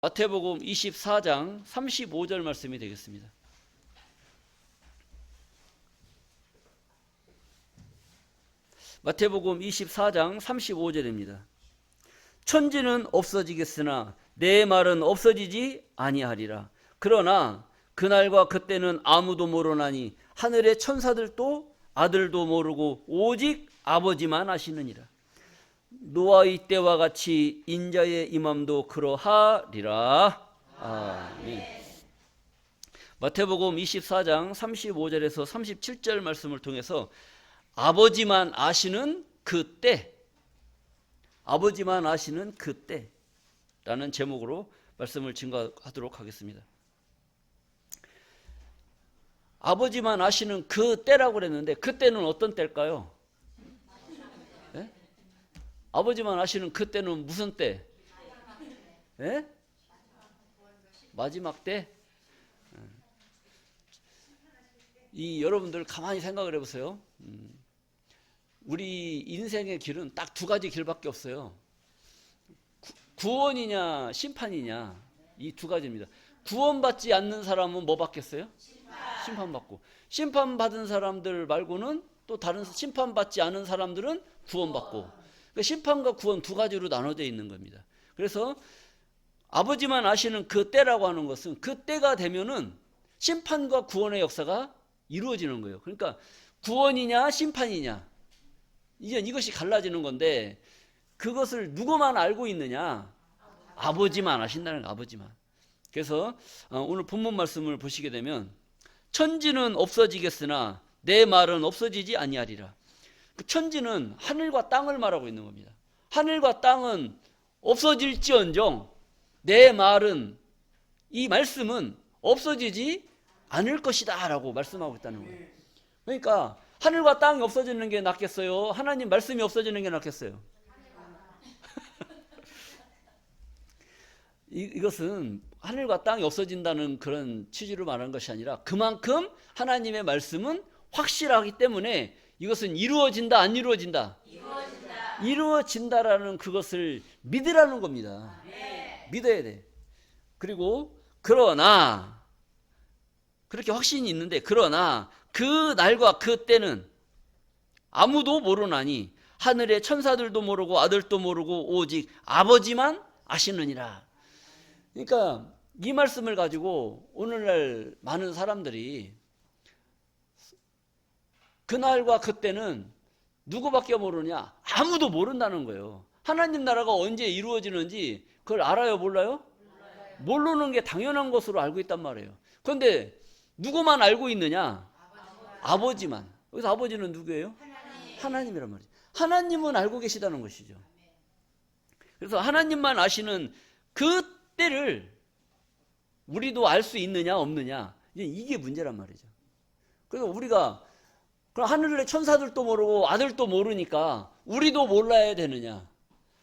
마태복음 24장 35절 말씀이 되겠습니다. 마태복음 24장 35절입니다. 천지는 없어지겠으나 내 말은 없어지지 아니하리라. 그러나 그날과 그때는 아무도 모르나니 하늘의 천사들도 아들도 모르고 오직 아버지만 아시느니라. 노아의 때와 같이 인자의 임함도 그러하리라. 아멘. 마태복음 24장 35절에서 37절 말씀을 통해서 아버지만 아시는 그때, 아버지만 아시는 그때라는 제목으로 말씀을 증거하도록 하겠습니다. 아버지만 아시는 그때라고 그랬는데 그때는 어떤 때일까요? 네? 아버지만 아시는 그때는 무슨 때? 네? 마지막 때? 이 여러분들 가만히 생각을 해보세요. 우리 인생의 길은 딱 두 가지 길밖에 없어요. 구원이냐 심판이냐, 이 두 가지입니다. 구원받지 않는 사람은 뭐 받겠어요? 심판받고, 심판받은 사람들 말고는 또 다른 심판받지 않은 사람들은 구원받고, 그러니까 심판과 구원 두 가지로 나눠져 있는 겁니다. 그래서 아버지만 아시는 그 때라고 하는 것은 그 때가 되면은 심판과 구원의 역사가 이루어지는 거예요. 그러니까 구원이냐 심판이냐, 이제 이것이 갈라지는 건데, 그것을 누구만 알고 있느냐? 아버지만 아신다는 거예요. 아버지만. 그래서 오늘 본문 말씀을 보시게 되면 천지는 없어지겠으나 내 말은 없어지지 아니하리라. 그 천지는 하늘과 땅을 말하고 있는 겁니다. 하늘과 땅은 없어질지언정 내 말은, 이 말씀은 없어지지 않을 것이다 라고 말씀하고 있다는 거예요. 그러니까 하늘과 땅이 없어지는 게 낫겠어요? 하나님 말씀이 없어지는 게 낫겠어요? 이것은 하늘과 땅이 없어진다는 그런 취지로 말하는 것이 아니라 그만큼 하나님의 말씀은 확실하기 때문에 이것은 이루어진다 안 이루어진다? 이루어진다라는 그것을 믿으라는 겁니다. 믿어야 돼. 그리고 그러나, 그렇게 확신이 있는데 그러나 그 날과 그 때는 아무도 모르나니 하늘의 천사들도 모르고 아들도 모르고 오직 아버지만 아시느니라. 그러니까 이 말씀을 가지고 오늘날 많은 사람들이 그날과 그때는 누구밖에 모르냐? 아무도 모른다는 거예요. 하나님 나라가 언제 이루어지는지 그걸 알아요? 몰라요? 모르는 게 당연한 것으로 알고 있단 말이에요. 그런데 누구만 알고 있느냐? 아버지만. 여기서 아버지는 누구예요? 하나님이란 말이죠. 하나님은 알고 계시다는 것이죠. 그래서 하나님만 아시는 그 때를 우리도 알 수 있느냐 없느냐, 이게 문제란 말이죠. 그래서 우리가 그럼 하늘의 천사들도 모르고 아들도 모르니까 우리도 몰라야 되느냐,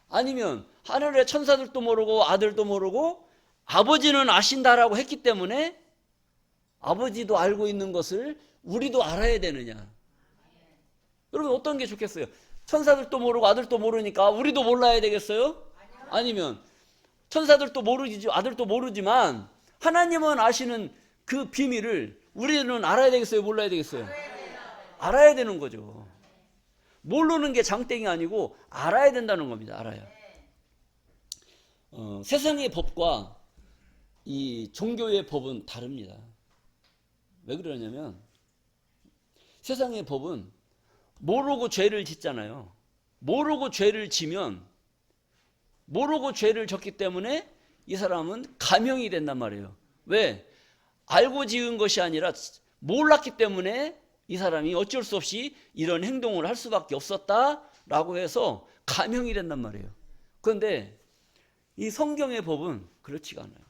아니면 하늘의 천사들도 모르고 아들도 모르고 아버지는 아신다라고 했기 때문에 아버지도 알고 있는 것을 우리도 알아야 되느냐. 여러분 어떤 게 좋겠어요? 천사들도 모르고 아들도 모르니까 우리도 몰라야 되겠어요? 아니면 천사들도 모르지 아들도 모르지만 하나님은 아시는 그 비밀을 우리는 알아야 되겠어요? 몰라야 되겠어요? 알아야 되는 거죠. 모르는 게 장땡이 아니고 알아야 된다는 겁니다. 알아야. 세상의 법과 이 종교의 법은 다릅니다. 왜 그러냐면 세상의 법은 모르고 죄를 짓잖아요. 모르고 죄를 지면, 모르고 죄를 졌기 때문에 이 사람은 감형이 된단 말이에요. 왜? 알고 지은 것이 아니라 몰랐기 때문에 이 사람이 어쩔 수 없이 이런 행동을 할 수밖에 없었다라고 해서 감형이 된단 말이에요. 그런데 이 성경의 법은 그렇지가 않아요.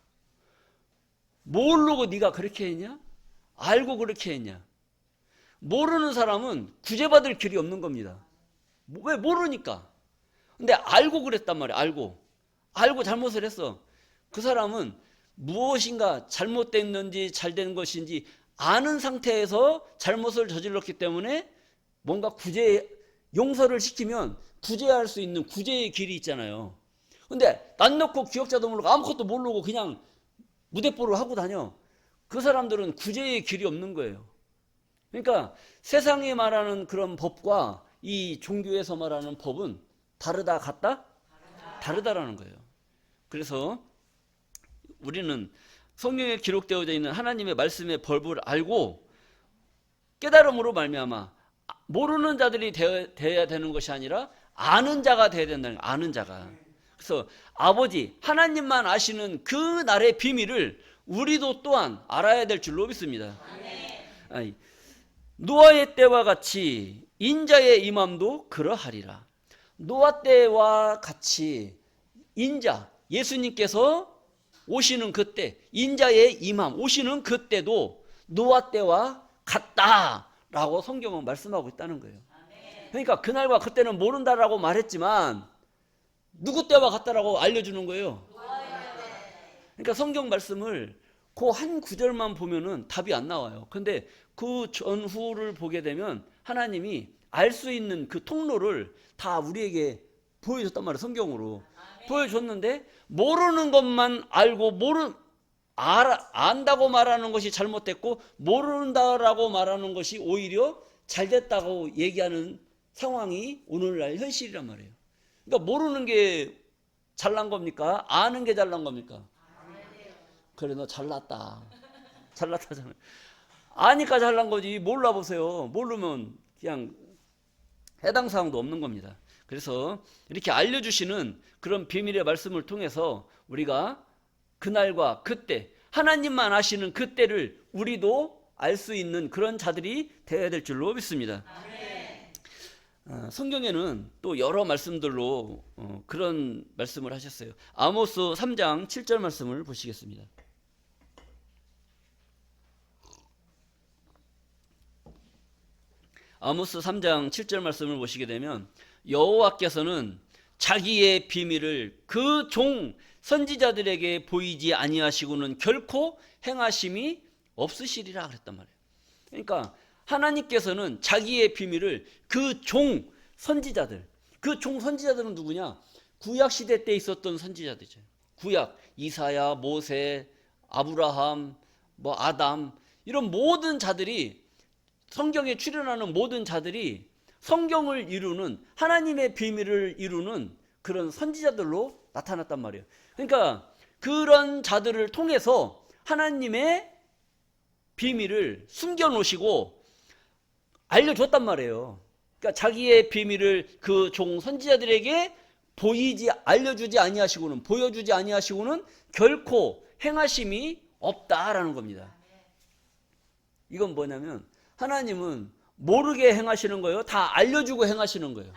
모르고 네가 그렇게 했냐? 알고 그렇게 했냐? 모르는 사람은 구제받을 길이 없는 겁니다. 왜? 모르니까. 근데 알고 그랬단 말이에요. 알고 잘못을 했어. 그 사람은 무엇인가 잘못됐는지 잘된 것인지 아는 상태에서 잘못을 저질렀기 때문에 뭔가 용서를 시키면 구제할 수 있는 구제의 길이 있잖아요. 근데 난 놓고 기억자도 모르고 아무것도 모르고 그냥 무대뽀를 하고 다녀. 그 사람들은 구제의 길이 없는 거예요. 그러니까 세상에 말하는 그런 법과 이 종교에서 말하는 법은 다르다 같다? 다르다라는 거예요. 그래서 우리는 성경에 기록되어져 있는 하나님의 말씀의 법을 알고 깨달음으로 말미암아 모르는 자들이 되어야 되는 것이 아니라 아는 자가 되어야 된다는 거예요. 아는 자가. 그래서 아버지 하나님만 아시는 그 날의 비밀을 우리도 또한 알아야 될 줄로 믿습니다. 아니, 노아의 때와 같이 인자의 임함도 그러하리라. 노아 때와 같이 인자 예수님께서 오시는 그때, 인자의 임함 오시는 그때도 노아 때와 같다라고 성경은 말씀하고 있다는 거예요. 그러니까 그날과 그때는 모른다라고 말했지만 누구 때와 같다라고 알려주는 거예요. 그러니까 성경 말씀을 그 한 구절만 보면은 답이 안 나와요. 근데 그 전후를 보게 되면 하나님이 알 수 있는 그 통로를 다 우리에게 보여줬단 말이에요. 성경으로 보여줬는데 모르는 것만 알고 안다고 말하는 것이 잘못됐고 모른다라고 말하는 것이 오히려 잘됐다고 얘기하는 상황이 오늘날 현실이란 말이에요. 그러니까 모르는 게 잘난 겁니까? 아는 게 잘난 겁니까? 그래 너 잘났다. 잘났다잖아요. 아니까 잘난 거지. 몰라보세요. 모르면 그냥 해당 사항도 없는 겁니다. 그래서 이렇게 알려주시는 그런 비밀의 말씀을 통해서 우리가 그날과 그때 하나님만 아시는 그때를 우리도 알 수 있는 그런 자들이 되어야 될 줄로 믿습니다. 성경에는 또 여러 말씀들로 그런 말씀을 하셨어요. 아모스 3장 7절 말씀을 보시겠습니다. 아모스 3장 7절 말씀을 보시게 되면 여호와께서는 자기의 비밀을 그 종 선지자들에게 보이지 아니하시고는 결코 행하심이 없으시리라 그랬단 말이에요. 그러니까 하나님께서는 자기의 비밀을 그 종 선지자들, 그 종 선지자들은 누구냐? 구약 시대 때 있었던 선지자들이죠. 구약 이사야, 모세, 아브라함, 아담 이런 모든 자들이 성경에 출연하는 모든 자들이 성경을 이루는 하나님의 비밀을 이루는 그런 선지자들로 나타났단 말이에요. 그러니까 그런 자들을 통해서 하나님의 비밀을 숨겨놓으시고 알려줬단 말이에요. 그러니까 자기의 비밀을 그 종 선지자들에게 알려주지 아니하시고는 보여주지 아니하시고는 결코 행하심이 없다라는 겁니다. 이건 뭐냐면 하나님은 모르게 행하시는 거예요? 다 알려주고 행하시는 거예요?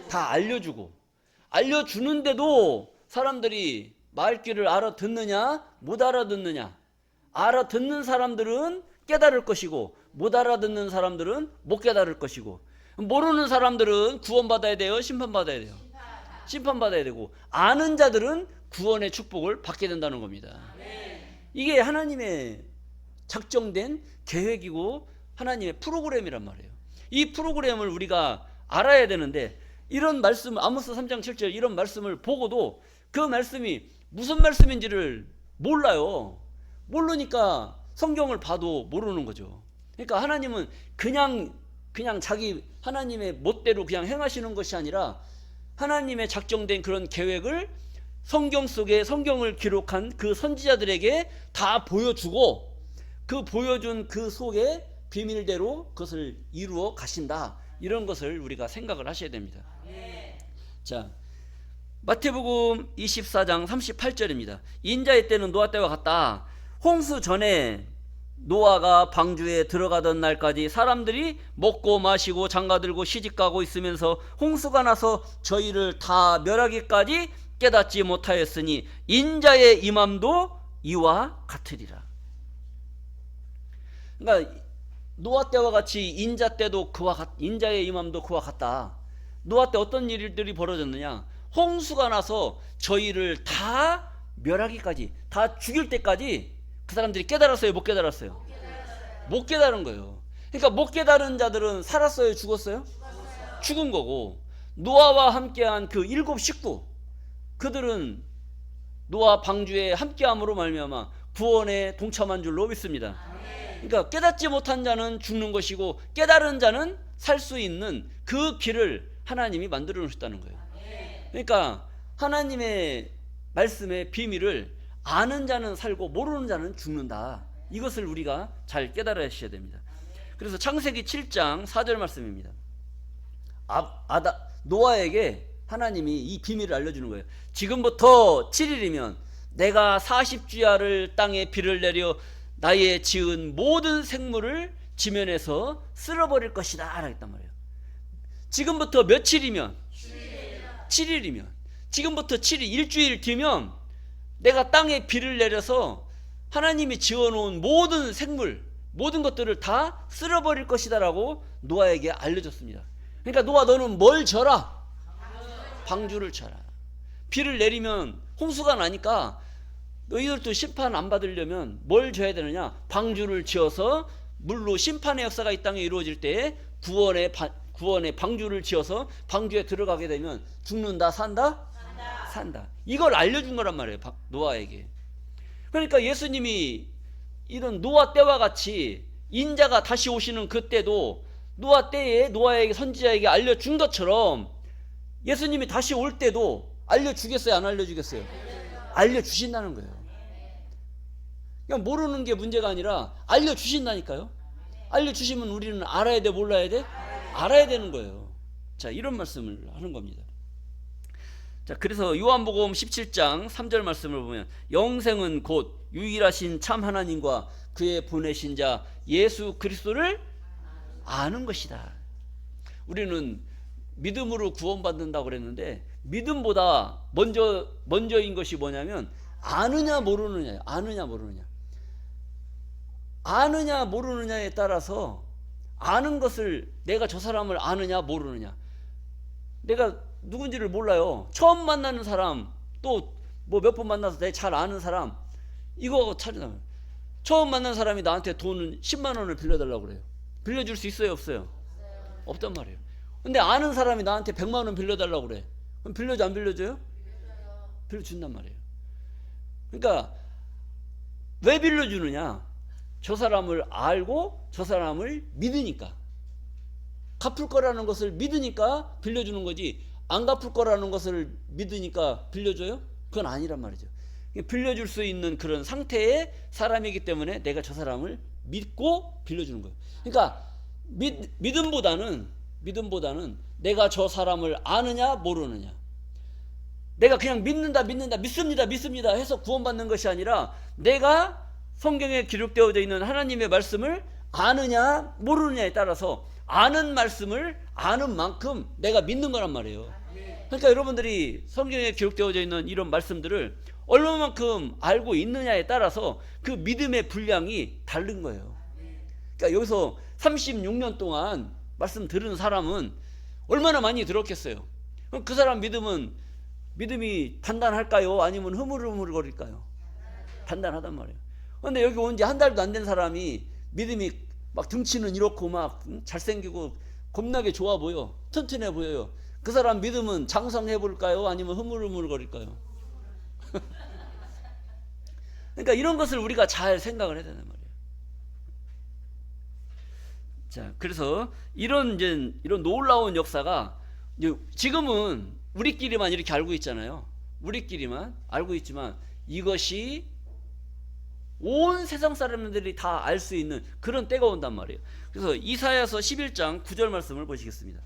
다 알려주고. 알려주는데도 사람들이 말귀를 알아듣느냐 못 알아듣느냐. 알아듣는 사람들은 깨달을 것이고 못 알아듣는 사람들은 못 깨달을 것이고 모르는 사람들은 구원받아야 돼요? 심판받아야 돼요? 심판받아야 되고 아는 자들은 구원의 축복을 받게 된다는 겁니다. 이게 하나님의 작정된 계획이고 하나님의 프로그램이란 말이에요. 이 프로그램을 우리가 알아야 되는데 이런 말씀 아모스 3장 7절 이런 말씀을 보고도 그 말씀이 무슨 말씀인지를 몰라요. 모르니까 성경을 봐도 모르는 거죠. 그러니까 하나님은 그냥 자기 하나님의 멋대로 그냥 행하시는 것이 아니라 하나님의 작정된 그런 계획을 성경 속에 성경을 기록한 그 선지자들에게 다 보여주고 그 보여준 그 속에 비밀대로 그것을 이루어 가신다. 이런 것을 우리가 생각을 하셔야 됩니다. 자, 마태복음 24장 38절입니다. 인자의 때는 노아 때와 같다. 홍수 전에 노아가 방주에 들어가던 날까지 사람들이 먹고 마시고 장가들고 시집가고 있으면서 홍수가 나서 저희를 다 멸하기까지 깨닫지 못하였으니 인자의 임함도 이와 같으리라. 그러니까 노아 때와 같이 인자의 임함도 그와 같다. 노아 때 어떤 일들이 벌어졌느냐? 홍수가 나서 저희를 다 멸하기까지, 다 죽일 때까지 그 사람들이 깨달았어요? 못 깨달았어요? 못 깨달은 거예요. 그러니까 못 깨달은 자들은 살았어요? 죽었어요? 죽은 거고 노아와 함께한 그 7 식구 그들은 노아 방주에 함께함으로 말미암아 구원에 동참한 줄로 믿습니다. 그러니까 깨닫지 못한 자는 죽는 것이고 깨달은 자는 살 수 있는 그 길을 하나님이 만들어 놓으셨다는 거예요. 그러니까 하나님의 말씀의 비밀을 아는 자는 살고 모르는 자는 죽는다. 이것을 우리가 잘 깨달아야 됩니다. 그래서 창세기 7장 4절 말씀입니다. 노아에게 하나님이 이 비밀을 알려주는 거예요. 지금부터 7일이면 내가 40주야를 땅에 비를 내려 나의 지은 모든 생물을 지면에서 쓸어버릴 것이다 라고 했단 말이에요. 지금부터 며칠이면? 7일이면 지금부터 7일, 일주일 뒤면 내가 땅에 비를 내려서 하나님이 지어놓은 모든 생물, 모든 것들을 다 쓸어버릴 것이다 라고 노아에게 알려줬습니다. 그러니까 노아, 너는 뭘 져라? 방주를 쳐라. 비를 내리면 홍수가 나니까 너희들도 심판 안 받으려면 뭘 져야 되느냐? 방주를 지어서 물로 심판의 역사가 이 땅에 이루어질 때에 구원의 방주를 지어서 방주에 들어가게 되면 죽는다, 산다? 산다. 이걸 알려준 거란 말이에요, 노아에게. 그러니까 예수님이 이런 노아 때와 같이 인자가 다시 오시는 그때도 노아 때에 노아에게, 선지자에게 알려준 것처럼 예수님이 다시 올 때도 알려주겠어요, 안 알려주겠어요? 알려주신다는 거예요. 그냥 모르는 게 문제가 아니라 알려주신다니까요. 알려주시면 우리는 알아야 돼, 몰라야 돼? 알아야 되는 거예요. 자, 이런 말씀을 하는 겁니다. 자, 그래서 요한복음 17장 3절 말씀을 보면 영생은 곧 유일하신 참 하나님과 그의 보내신 자 예수 그리스도를 아는 것이다. 우리는 믿음으로 구원받는다고 그랬는데 믿음보다 먼저인 것이 뭐냐면 아느냐 모르느냐예요. 아느냐 모르느냐. 아느냐 모르느냐에 따라서 아는 것을, 내가 저 사람을 아느냐 모르느냐. 내가 누군지를 몰라요. 처음 만나는 사람, 또 뭐 몇 번 만나서 내가 잘 아는 사람, 이거 찾으면 처음 만난 사람이 나한테 돈 10만 원을 빌려달라고 그래요. 빌려줄 수 있어요, 없어요? 없단 말이에요. 근데 아는 사람이 나한테 100만 원 빌려달라고 그래. 그럼 빌려줘, 안 빌려줘요? 빌려준단 말이에요. 그러니까 왜 빌려주느냐? 저 사람을 알고 저 사람을 믿으니까. 갚을 거라는 것을 믿으니까 빌려주는 거지, 안 갚을 거라는 것을 믿으니까 빌려줘요? 그건 아니란 말이죠. 빌려줄 수 있는 그런 상태의 사람이기 때문에 내가 저 사람을 믿고 빌려주는 거예요. 그러니까 믿음보다는 내가 저 사람을 아느냐 모르느냐, 내가 그냥 믿습니다 해서 구원받는 것이 아니라 내가 성경에 기록되어져 있는 하나님의 말씀을 아느냐 모르느냐에 따라서 아는 말씀을 아는 만큼 내가 믿는 거란 말이에요. 그러니까 여러분들이 성경에 기록되어져 있는 이런 말씀들을 얼마만큼 알고 있느냐에 따라서 그 믿음의 분량이 다른 거예요. 그러니까 여기서 36년 동안 말씀 들은 사람은 얼마나 많이 들었겠어요. 그럼 그 사람 믿음이 단단할까요? 아니면 흐물흐물거릴까요? 단단하단 말이에요. 그런데 여기 온 지 한 달도 안 된 사람이 믿음이 막 등치는 이렇고 막 잘생기고 겁나게 좋아 보여, 튼튼해 보여요. 그 사람 믿음은 장성해 볼까요? 아니면 흐물흐물거릴까요? 그러니까 이런 것을 우리가 잘 생각을 해야 되는 말이에요. 자, 그래서 이런 놀라운 역사가 지금은 우리끼리만 이렇게 알고 있잖아요. 우리끼리만 알고 있지만 이것이 온 세상 사람들이 다 알 수 있는 그런 때가 온단 말이에요. 그래서 이사야서 11장 9절 말씀을 보시겠습니다.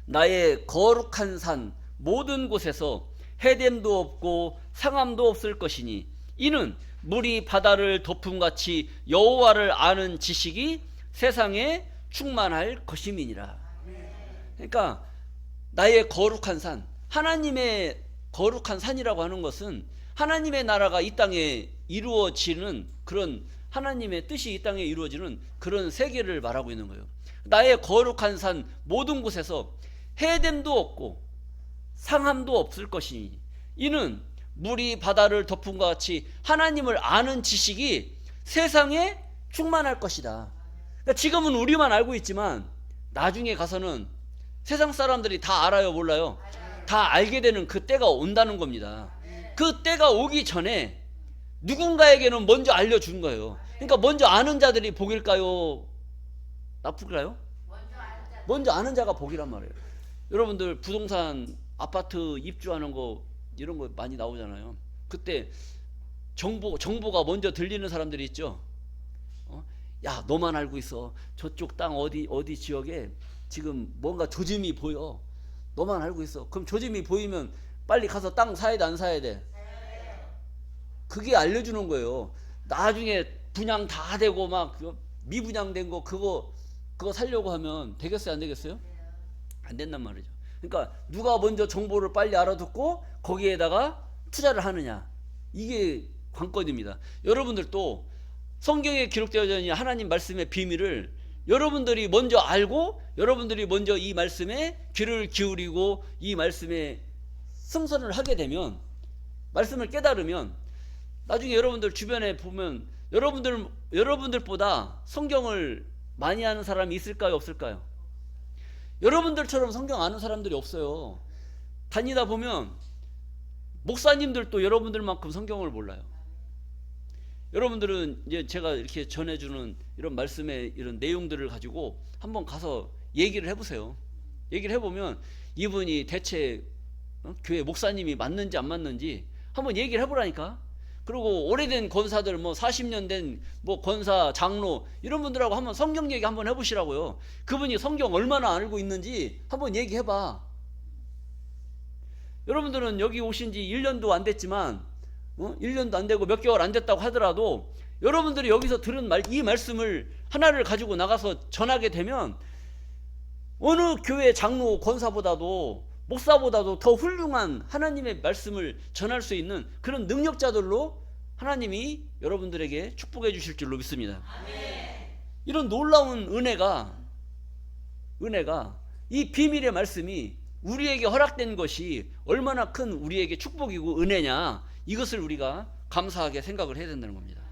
나의 거룩한 산 모든 곳에서 해됨도 없고 상함도 없을 것이니 이는 물이 바다를 덮음같이 여호와를 아는 지식이 세상에 충만할 것임이니라. 그러니까 나의 거룩한 산, 하나님의 거룩한 산이라고 하는 것은 하나님의 나라가 이 땅에 이루어지는 그런, 하나님의 뜻이 이 땅에 이루어지는 그런 세계를 말하고 있는 거예요. 나의 거룩한 산 모든 곳에서 해됨도 없고 상함도 없을 것이니 이는 물이 바다를 덮은 것 같이 하나님을 아는 지식이 세상에 충만할 것이다. 그러니까 지금은 우리만 알고 있지만 나중에 가서는 세상 사람들이 다 알아요, 몰라요? 다 알게 되는 그 때가 온다는 겁니다. 그 때가 오기 전에 누군가에게는 먼저 알려준 거예요. 그러니까 먼저 아는 자들이 복일까요? 나쁠까요? 먼저 아는 자가 복이란 말이에요. 여러분들 부동산 아파트 입주하는 거 이런 거 많이 나오잖아요. 그때 정보가 먼저 들리는 사람들이 있죠. 야, 너만 알고 있어. 저쪽 땅 어디 지역에 지금 뭔가 조짐이 보여. 너만 알고 있어. 그럼 조짐이 보이면 빨리 가서 땅 사야 돼, 안 사야 돼? 그게 알려주는 거예요. 나중에 분양 다 되고 막 미분양된 거 그거 살려고 하면 되겠어요, 안 되겠어요? 안 된단 말이죠. 그러니까 누가 먼저 정보를 빨리 알아듣고 거기에다가 투자를 하느냐, 이게 관건입니다. 여러분들도 성경에 기록되어 있는 하나님 말씀의 비밀을 여러분들이 먼저 알고 여러분들이 먼저 이 말씀에 귀를 기울이고 이 말씀에 승선을 하게 되면, 말씀을 깨달으면 나중에 여러분들 주변에 보면 여러분들보다 성경을 많이 아는 사람이 있을까요, 없을까요? 여러분들처럼 성경 아는 사람들이 없어요. 다니다 보면 목사님들도 여러분들만큼 성경을 몰라요. 여러분들은 이제 제가 이렇게 전해주는 이런 말씀의 이런 내용들을 가지고 한번 가서 얘기를 해보세요. 얘기를 해보면 이분이 대체 교회 목사님이 맞는지 안 맞는지 한번 얘기를 해보라니까. 그리고 오래된 권사들, 뭐 40년 된 뭐 권사, 장로 이런 분들하고 한번 성경 얘기 한번 해보시라고요. 그분이 성경 얼마나 알고 있는지 한번 얘기해봐. 여러분들은 여기 오신 지 1년도 안 됐지만 1년도 안 되고 몇 개월 안 됐다고 하더라도 여러분들이 여기서 들은 이 말씀을 하나를 가지고 나가서 전하게 되면 어느 교회 장로 권사보다도 목사보다도 더 훌륭한 하나님의 말씀을 전할 수 있는 그런 능력자들로 하나님이 여러분들에게 축복해 주실 줄로 믿습니다. 아멘. 이런 놀라운 은혜가 이 비밀의 말씀이 우리에게 허락된 것이 얼마나 큰 우리에게 축복이고 은혜냐, 이것을 우리가 감사하게 생각을 해야 된다는 겁니다.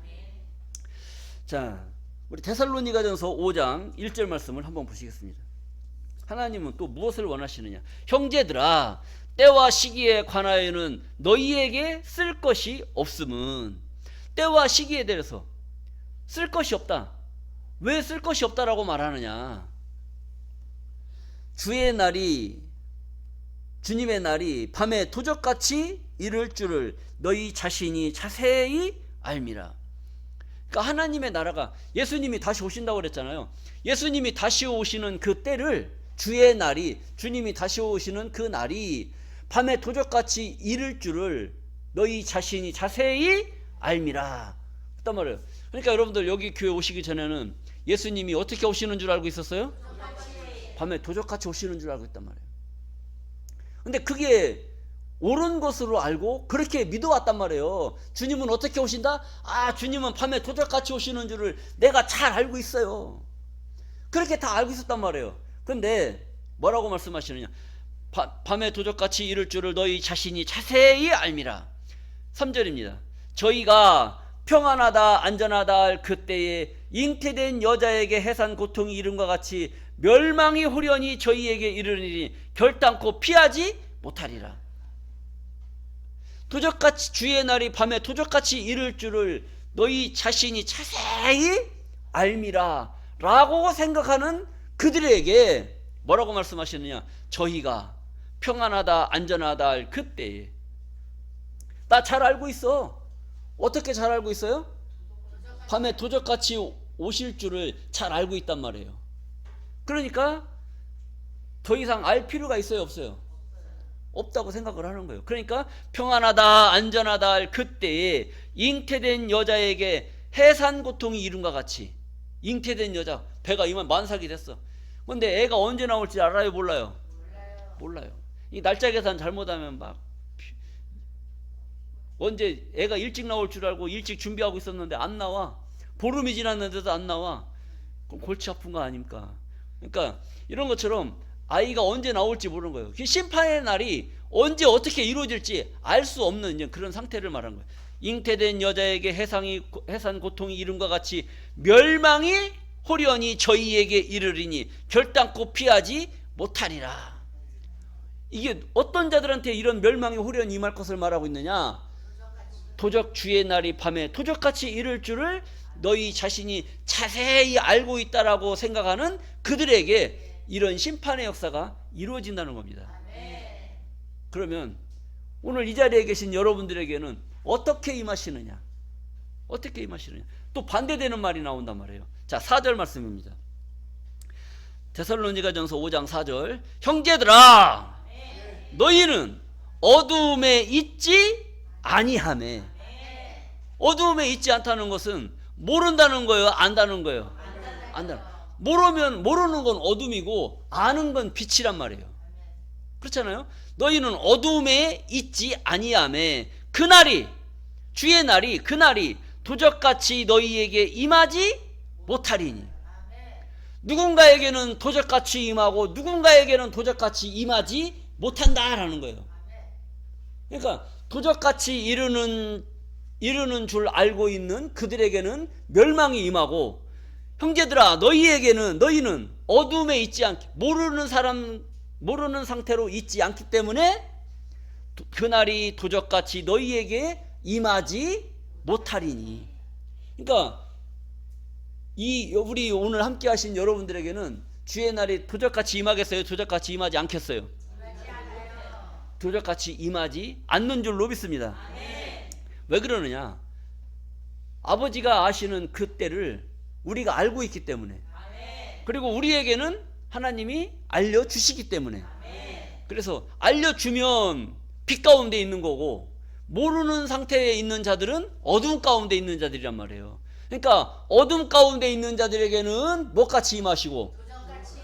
자, 우리 데살로니가전서 5장 1절 말씀을 한번 보시겠습니다. 하나님은 또 무엇을 원하시느냐? 형제들아, 때와 시기에 관하여는 너희에게 쓸 것이 없음은, 때와 시기에 대해서 쓸 것이 없다. 왜 쓸 것이 없다라고 말하느냐? 주님의 날이 밤에 도적같이 이를 줄을 너희 자신이 자세히 알미라. 그러니까 하나님의 나라가, 예수님이 다시 오신다고 그랬잖아요. 예수님이 다시 오시는 그 때를, 주의 날이, 주님이 다시 오시는 그 날이 밤에 도적같이 이를 줄을 너희 자신이 자세히 알미라 했단 말이에요. 그러니까 여러분들 여기 교회 오시기 전에는 예수님이 어떻게 오시는 줄 알고 있었어요? 밤에 도적같이 오시는 줄 알고 있단 말이에요. 근데 그게 옳은 것으로 알고 그렇게 믿어왔단 말이에요. 주님은 어떻게 오신다? 주님은 밤에 도적같이 오시는 줄을 내가 잘 알고 있어요. 그렇게 다 알고 있었단 말이에요. 근데 뭐라고 말씀하시느냐? 밤에 도적같이 이를 줄을 너희 자신이 자세히 알미라. 3절입니다. 저희가 평안하다 안전하다 할 그때에 잉태된 여자에게 해산 고통이 이름과 같이 멸망이 홀연히 저희에게 이르리니 결단코 피하지 못하리라. 도적같이, 주의 날이 밤에 도적같이 이를 줄을 너희 자신이 자세히 알미라 라고 생각하는 그들에게 뭐라고 말씀하시느냐? 저희가 평안하다 안전하다 할 그때에. 나 잘 알고 있어. 어떻게 잘 알고 있어요? 밤에 도적같이 오실 줄을 잘 알고 있단 말이에요. 그러니까 더 이상 알 필요가 있어요, 없어요? 없다고 생각을 하는 거예요. 그러니까 평안하다 안전하다 할 그때에 잉태된 여자에게 해산 고통이 이름과 같이. 잉태된 여자, 배가 이만 만삭이 됐어. 근데 애가 언제 나올지 알아요, 몰라요? 몰라요. 이 날짜 계산 잘못하면 막 언제 애가 일찍 나올 줄 알고 일찍 준비하고 있었는데 안 나와. 보름이 지났는데도 안 나와. 그럼 골치 아픈 거 아닙니까? 그러니까 이런 것처럼 아이가 언제 나올지 모르는 거예요. 심판의 날이 언제 어떻게 이루어질지 알 수 없는 그런 상태를 말한 거예요. 잉태된 여자에게 해산 고통이 이름과 같이 멸망이 홀연히 저희에게 이르리니 결단코 피하지 못하리라. 이게 어떤 자들한테 이런 멸망의 호련이 임할 것을 말하고 있느냐? 도적 주의 날이 밤에 도적같이 이를 줄을 너희 자신이 자세히 알고 있다라고 생각하는 그들에게 이런 심판의 역사가 이루어진다는 겁니다. 그러면 오늘 이 자리에 계신 여러분들에게는 어떻게 임하시느냐? 어떻게 임하시느냐? 또 반대되는 말이 나온단 말이에요. 자, 4절 말씀입니다. 데살로니가전서 5장 4절. 형제들아, 너희는 어두움에 있지 아니하매. 어두움에 있지 않다는 것은 모른다는 거예요, 안다는 거예요? 안다는. 모르면 모르는 건 어둠이고 아는 건 빛이란 말이에요. 그렇잖아요? 너희는 어두움에 있지 아니하매 그날이, 주의 날이, 그날이 도적같이 너희에게 임하지 못하리니. 누군가에게는 도적같이 임하고 누군가에게는 도적같이 임하지 못한다라는 거예요. 그러니까 도적같이 이르는 줄 알고 있는 그들에게는 멸망이 임하고, 형제들아 너희는 어둠에 있지 않기, 모르는 상태로 있지 않기 때문에 그날이 도적같이 너희에게 임하지 못하리니. 그러니까 우리 오늘 함께 하신 여러분들에게는 주의 날이 도적같이 임하겠어요? 도적같이 임하지 않겠어요? 도적같이 임하지 않는 줄로 믿습니다. 왜 그러느냐? 아버지가 아시는 그 때를 우리가 알고 있기 때문에, 그리고 우리에게는 하나님이 알려주시기 때문에. 그래서 알려주면 빛 가운데 있는 거고, 모르는 상태에 있는 자들은 어둠 가운데 있는 자들이란 말이에요. 그러니까 어둠 가운데 있는 자들에게는 뭐같이 임하시고?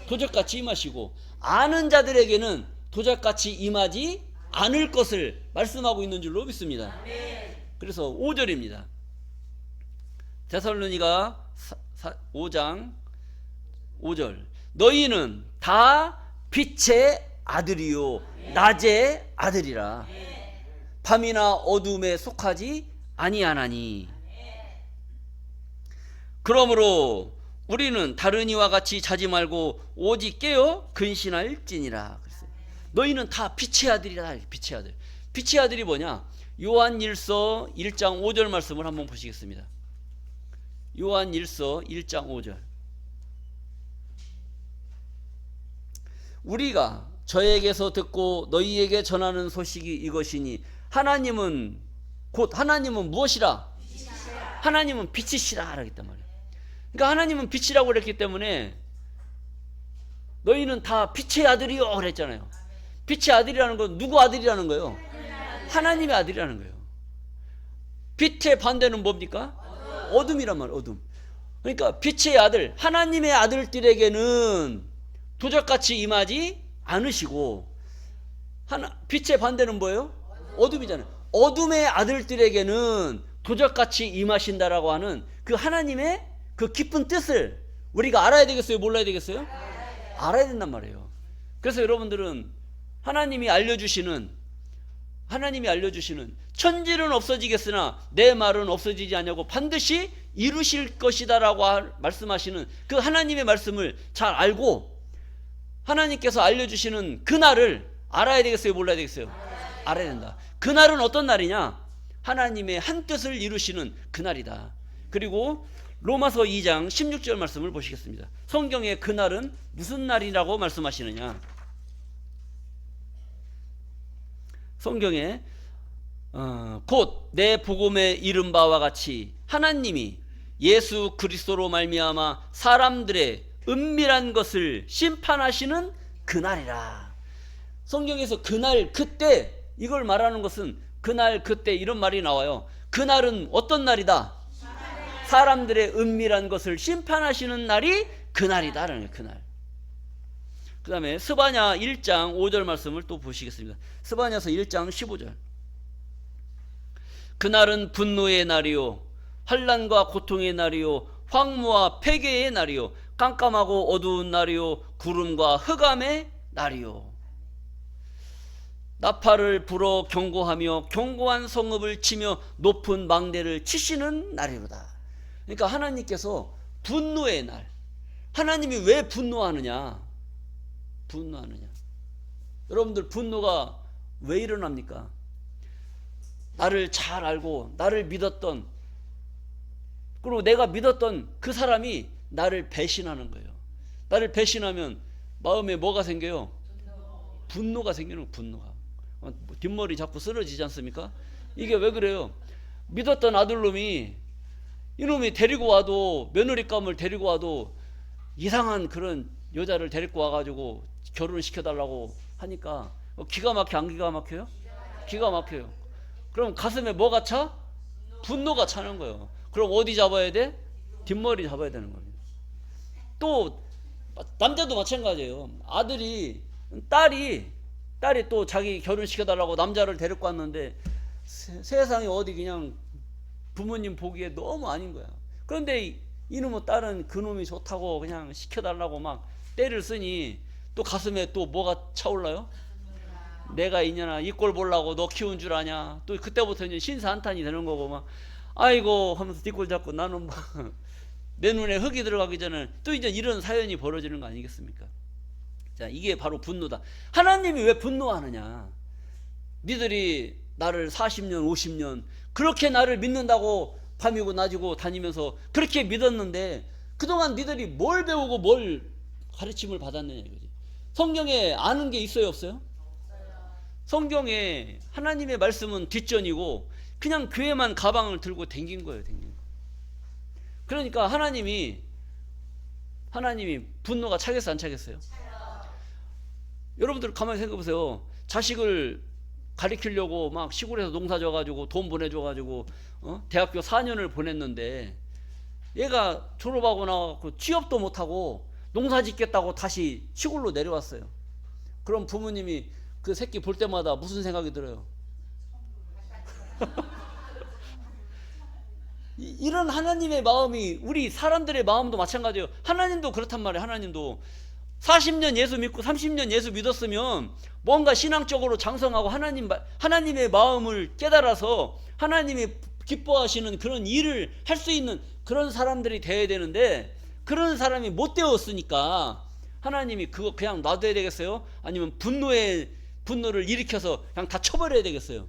도적같이 임하시고, 아는 자들에게는 도적같이 임하지 않을 것을 말씀하고 있는 줄로 믿습니다. 그래서 5절입니다. 데살로니가 5장 5절. 너희는 다 빛의 아들이요 낮의 아들이라. 밤이나 어둠에 속하지 아니하나니. 그러므로 우리는 다른 이와 같이 자지 말고 오직 깨어 근신할지니라. 너희는 다 빛의 아들이라. 빛의 아들. 빛의 아들이 뭐냐? 요한일서 1장 5절 말씀을 한번 보시겠습니다. 요한일서 1장 5절. 우리가 저에게서 듣고 너희에게 전하는 소식이 이것이니 하나님은 무엇이라? 빛이시라. 하나님은 빛이시라 하겠단 말이에요. 그러니까 하나님은 빛이라고 그랬기 때문에 너희는 다 빛의 아들이요 그랬잖아요. 빛의 아들이라는 건 누구 아들이라는 거예요? 하나님의 아들이라는 거예요. 빛의 반대는 뭡니까? 어둠이란 말이에요. 어둠. 그러니까 빛의 아들, 하나님의 아들들에게는 도적같이 임하지 않으시고, 빛의 반대는 뭐예요? 어둠이잖아요. 어둠의 아들들에게는 도적같이 임하신다라고 하는 그 하나님의 그 깊은 뜻을 우리가 알아야 되겠어요? 몰라야 되겠어요? 알아야 된단 말이에요. 그래서 여러분들은 하나님이 알려주시는 천지는 없어지겠으나 내 말은 없어지지 않냐고 반드시 이루실 것이다라고 말씀하시는 그 하나님의 말씀을 잘 알고 하나님께서 알려주시는 그날을 알아야 되겠어요? 몰라야 되겠어요? 알아야 된다. 그날은 어떤 날이냐? 하나님의 한 뜻을 이루시는 그날이다. 그리고 로마서 2장 16절 말씀을 보시겠습니다. 성경에 그날은 무슨 날이라고 말씀하시느냐? 성경에 곧 내 복음에 이른 바와 같이 하나님이 예수 그리스도로 말미암아 사람들의 은밀한 것을 심판하시는 그날이라. 성경에서 그날 그때 이걸 말하는 것은 그날 그때 이런 말이 나와요. 그날은 어떤 날이다? 사람들의 은밀한 것을 심판하시는 날이 그날이다라는 거예요. 그날. 그 다음에 스바냐 1장 5절 말씀을 또 보시겠습니다. 스바냐서 1장 15절. 그날은 분노의 날이요 환난과 고통의 날이요 황무와 폐괴의 날이요 깜깜하고 어두운 날이요 구름과 흑암의 날이요 나팔을 불어 경고하며 견고한 성읍을 치며 높은 망대를 치시는 날이로다. 그러니까 하나님께서 분노의 날, 하나님이 왜 분노하느냐? 분노하느냐? 여러분들 분노가 왜 일어납니까? 나를 잘 알고 나를 믿었던, 그리고 내가 믿었던 그 사람이 나를 배신하는 거예요. 나를 배신하면 마음에 뭐가 생겨요? 분노가 생기는 거예요. 분노가. 뒷머리 자꾸 쓰러지지 않습니까? 이게 왜 그래요? 믿었던 아들놈이, 이놈이 데리고 와도, 며느리감을 데리고 와도 이상한 그런 여자를 데리고 와가지고 결혼시켜달라고 하니까 기가 막혀, 안 기가 막혀요? 기가 막혀요. 그럼 가슴에 뭐가 차? 분노가 차는 거예요. 그럼 어디 잡아야 돼? 뒷머리 잡아야 되는 겁니다. 또 남자도 마찬가지예요. 딸이 또 자기 결혼시켜달라고 남자를 데리고 왔는데 세상에 어디 그냥 부모님 보기에 너무 아닌 거야. 그런데 이놈의 딸은 그놈이 좋다고 그냥 시켜달라고 막 때를 쓰니 또 가슴에 또 뭐가 차올라요? 내가 이년아 이 꼴 보려고 너 키운 줄 아냐? 또 그때부터 이제 신사한탄이 되는 거고 막 아이고 하면서 뒷골 잡고 나는 막 내 눈에 흙이 들어가기 전에 또 이제 이런 사연이 벌어지는 거 아니겠습니까? 자, 이게 바로 분노다. 하나님이 왜 분노하느냐? 니들이 나를 40년 50년 그렇게 나를 믿는다고 밤이고 낮이고 다니면서 그렇게 믿었는데 그동안 니들이 뭘 배우고 뭘 가르침을 받았느냐 이거지. 성경에 아는 게 있어요 없어요? 성경에 하나님의 말씀은 뒷전이고 그냥 교회만 가방을 들고 댕긴 거예요. 댕긴 거. 그러니까 하나님이 분노가 차겠어요 안 차겠어요? 여러분들 가만히 생각해 보세요. 자식을 가르치려고 막 시골에서 농사 져가지고 돈 보내줘가지고 대학교 4년을 보냈는데 얘가 졸업하고 나와서 취업도 못하고 농사 짓겠다고 다시 시골로 내려왔어요. 그럼 부모님이 그 새끼 볼 때마다 무슨 생각이 들어요? 이런 하나님의 마음이 우리 사람들의 마음도 마찬가지예요. 하나님도 그렇단 말이에요. 하나님도 40년 예수 믿고 30년 예수 믿었으면 뭔가 신앙적으로 장성하고 하나님의 마음을 깨달아서 하나님이 기뻐하시는 그런 일을 할 수 있는 그런 사람들이 되어야 되는데 그런 사람이 못 되었으니까 하나님이 그거 그냥 놔둬야 되겠어요? 아니면 분노를 일으켜서 그냥 다 쳐버려야 되겠어요?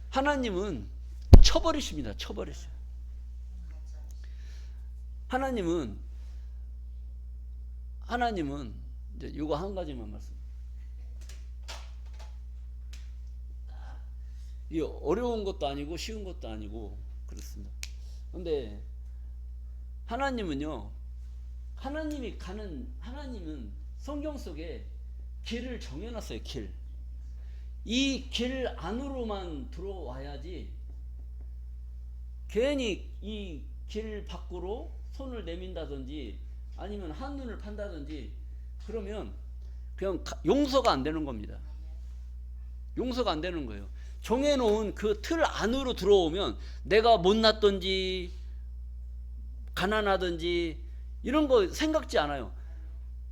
하나님은 쳐버리십니다. 쳐버리셔요. 하나님은 이제 이거 한 가지만 말씀. 이 어려운 것도 아니고 쉬운 것도 아니고 그렇습니다. 그런데 하나님은요, 하나님은 성경 속에 길을 정해놨어요. 길. 이 길 안으로만 들어와야지 괜히 이 길 밖으로 손을 내민다든지 아니면 한눈을 판다든지 그러면 그냥 용서가 안 되는 겁니다. 용서가 안 되는 거예요. 정해놓은 그 틀 안으로 들어오면 내가 못났든지 가난하든지 이런 거 생각지 않아요.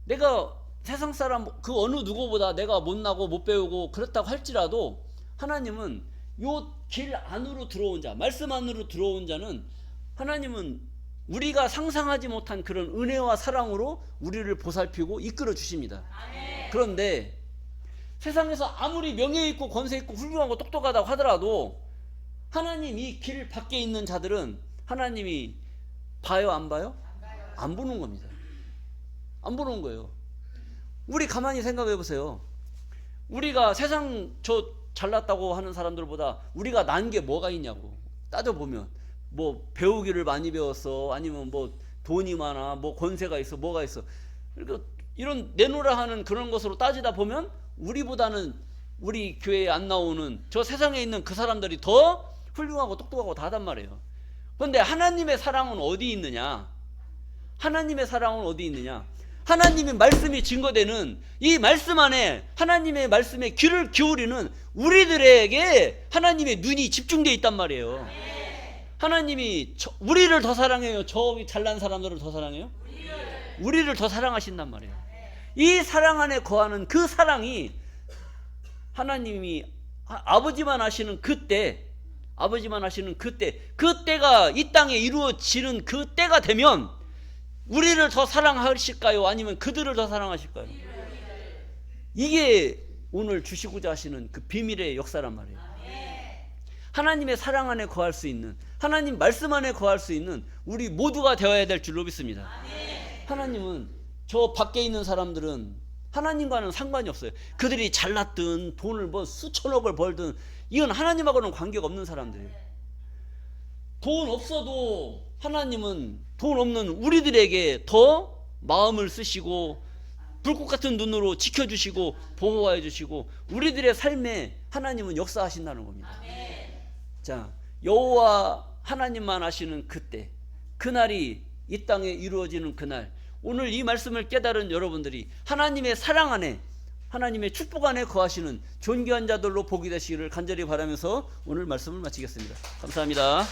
내가 세상 사람 그 어느 누구보다 내가 못나고 못 배우고 그렇다고 할지라도 하나님은 요 길 안으로 들어온 자, 말씀 안으로 들어온 자는 하나님은 우리가 상상하지 못한 그런 은혜와 사랑으로 우리를 보살피고 이끌어 주십니다. 그런데 세상에서 아무리 명예 있고 권세 있고 훌륭하고 똑똑하다고 하더라도 하나님 이 길 밖에 있는 자들은 하나님이 봐요 안 봐요? 안 보는 겁니다. 안 보는 거예요. 우리 가만히 생각해 보세요. 우리가 세상 저 잘났다고 하는 사람들보다 우리가 난 게 뭐가 있냐고 따져보면 뭐 배우기를 많이 배웠어, 아니면 뭐 돈이 많아, 뭐 권세가 있어, 뭐가 있어. 그러니까 이런 내놓으라 하는 그런 것으로 따지다 보면 우리보다는 우리 교회에 안 나오는 저 세상에 있는 그 사람들이 더 훌륭하고 똑똑하고 다단 말이에요. 그런데 하나님의 사랑은 어디 있느냐? 하나님의 사랑은 어디 있느냐? 하나님의 말씀이 증거되는 이 말씀 안에 하나님의 말씀에 귀를 기울이는 우리들에게 하나님의 눈이 집중되어 있단 말이에요. 하나님이 우리를 더 사랑해요? 저기 잘난 사람들을 더 사랑해요? 우리를 더 사랑하신단 말이에요. 이 사랑 안에 거하는 그 사랑이 하나님이 아버지만 하시는 그때가 이 땅에 이루어지는 그 때가 되면 우리를 더 사랑하실까요? 아니면 그들을 더 사랑하실까요? 이게 오늘 주시고자 하시는 그 비밀의 역사란 말이에요. 하나님의 사랑 안에 거할 수 있는, 하나님 말씀 안에 거할 수 있는 우리 모두가 되어야 될 줄로 믿습니다. 하나님은 저 밖에 있는 사람들은 하나님과는 상관이 없어요. 그들이 잘났든 돈을 뭐 수천억을 벌든 이건 하나님하고는 관계가 없는 사람들이에요. 돈 없어도 하나님은 돈 없는 우리들에게 더 마음을 쓰시고 불꽃 같은 눈으로 지켜주시고 보호해 주시고 우리들의 삶에 하나님은 역사하신다는 겁니다. 자, 여호와 하나님만 아시는 그때, 그날이 이 땅에 이루어지는 그날, 오늘 이 말씀을 깨달은 여러분들이 하나님의 사랑 안에, 하나님의 축복 안에 거하시는 존귀한 자들로 복이 되시기를 간절히 바라면서 오늘 말씀을 마치겠습니다. 감사합니다.